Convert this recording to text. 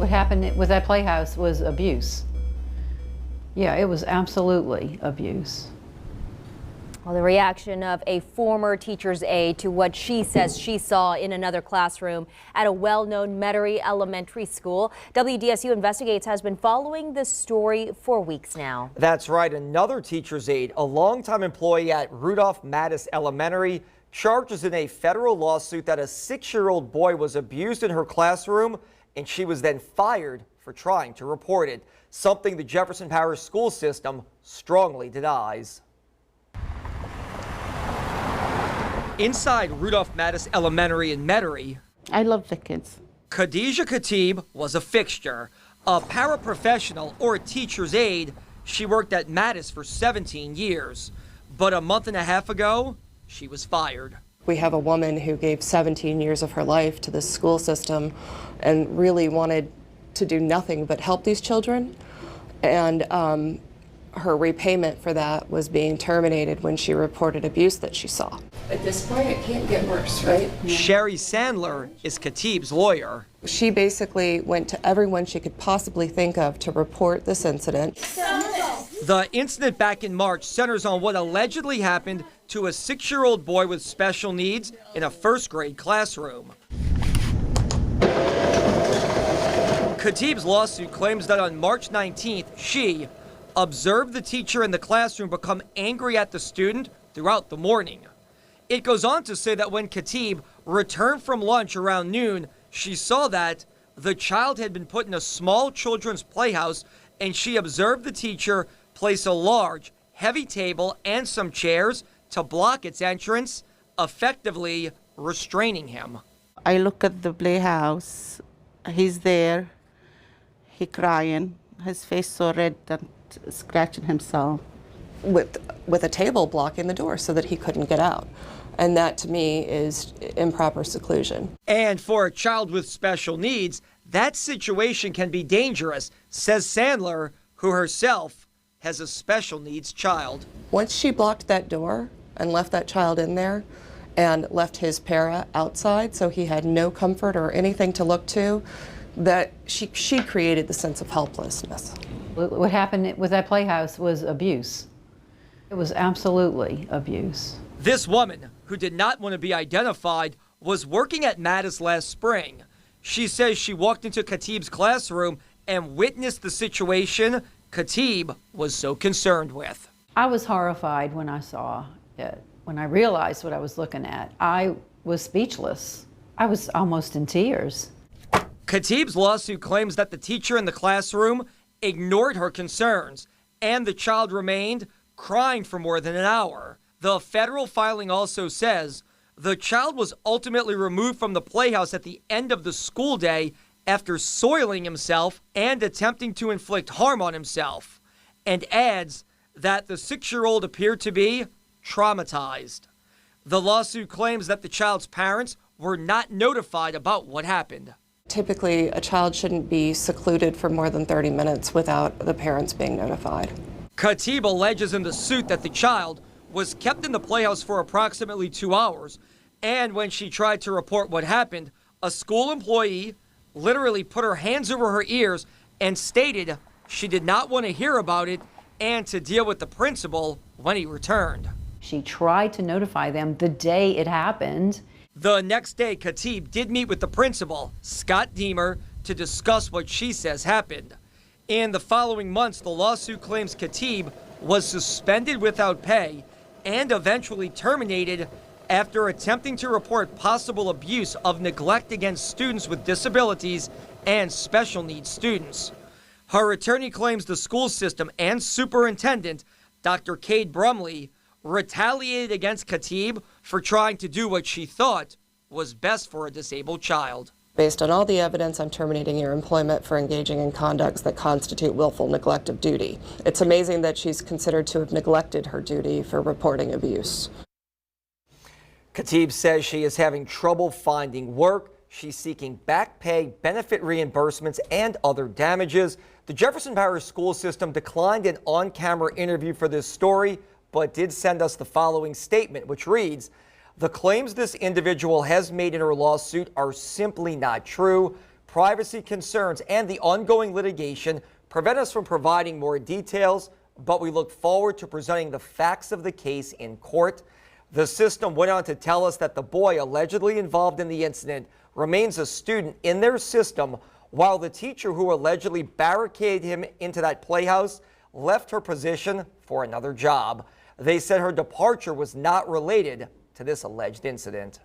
What happened with that playhouse was abuse. Yeah, it was absolutely abuse. Well, the reaction of a former teacher's aide to what she says she saw in another classroom at a well-known Metairie Elementary School. WDSU Investigates has been following this story for weeks now. That's right. Another teacher's aide, a longtime employee at Rudolph Mattis Elementary, charges in a federal lawsuit that a 6-year-old boy was abused in her classroom and she was then fired for trying to report it, something the Jefferson Parish school system strongly denies. Inside Rudolph Mattis Elementary in Metairie, I love the kids. Khadijah Khatib was a fixture, a paraprofessional or a teacher's aide. She worked at Mattis for 17 years, but a month and a half ago, she was fired. We have a woman who gave 17 years of her life to this school system and really wanted to do nothing but help these children. And her repayment for that was being terminated when she reported abuse that she saw. At this point, it can't get worse, right? Sherry Sandler is Khatib's lawyer. She basically went to everyone she could possibly think of to report this incident. The incident back in March centers on what allegedly happened to a 6-year-old boy with special needs in a first-grade classroom. Khatib's lawsuit claims that on March 19th, she observed the teacher in the classroom become angry at the student throughout the morning. It goes on to say that when Khatib returned from lunch around noon, she saw that the child had been put in a small children's playhouse and she observed the teacher place a large, heavy table and some chairs to block its entrance, effectively restraining him. I look at the playhouse. He's there. He crying. His face so red and scratching himself. With a table blocking the door so that he couldn't get out. And that to me is improper seclusion. And for a child with special needs, that situation can be dangerous, says Sandler, who herself has a special needs child. Once she blocked that door and left that child in there and left his para outside so he had no comfort or anything to look to, that she created the sense of helplessness. What happened with that playhouse was abuse. It was absolutely abuse. This woman, who did not want to be identified, was working at Mattis last spring. She says she walked into Khatib's classroom and witnessed the situation Khatib was so concerned with. I was horrified when I saw it. When I realized what I was looking at, I was speechless. I was almost in tears. Khatib's lawsuit claims that the teacher in the classroom ignored her concerns, and the child remained crying for more than an hour. The federal filing also says the child was ultimately removed from the playhouse at the end of the school day after soiling himself and attempting to inflict harm on himself, and adds that the 6-year-old appeared to be traumatized. The lawsuit claims that the child's parents were not notified about what happened. Typically, a child shouldn't be secluded for more than 30 minutes without the parents being notified. Khatib alleges in the suit that the child was kept in the playhouse for approximately 2 hours, and when she tried to report what happened, a school employee literally put her hands over her ears and stated she did not want to hear about it and to deal with the principal when he returned. She tried to notify them the day it happened. The next day, Khatib did meet with the principal, Scott Deemer, to discuss what she says happened. In the following months, the lawsuit claims Khatib was suspended without pay and eventually terminated after attempting to report possible abuse of neglect against students with disabilities and special needs students. Her attorney claims the school system and superintendent, Dr. Cade Brumley, retaliated against Khatib for trying to do what she thought was best for a disabled child. Based on all the evidence, I'm terminating your employment for engaging in conducts that constitute willful neglect of duty. It's amazing that she's considered to have neglected her duty for reporting abuse. Khatib says she is having trouble finding work. She's seeking back pay, benefit reimbursements, and other damages. The Jefferson Parish school system declined an on-camera interview for this story, but did send us the following statement, which reads, "The claims this individual has made in her lawsuit are simply not true. Privacy concerns and the ongoing litigation prevent us from providing more details, but we look forward to presenting the facts of the case in court. The system went on to tell us that the boy allegedly involved in the incident remains a student in their system, while the teacher who allegedly barricaded him into that playhouse left her position for another job. They said her departure was not related to this alleged incident.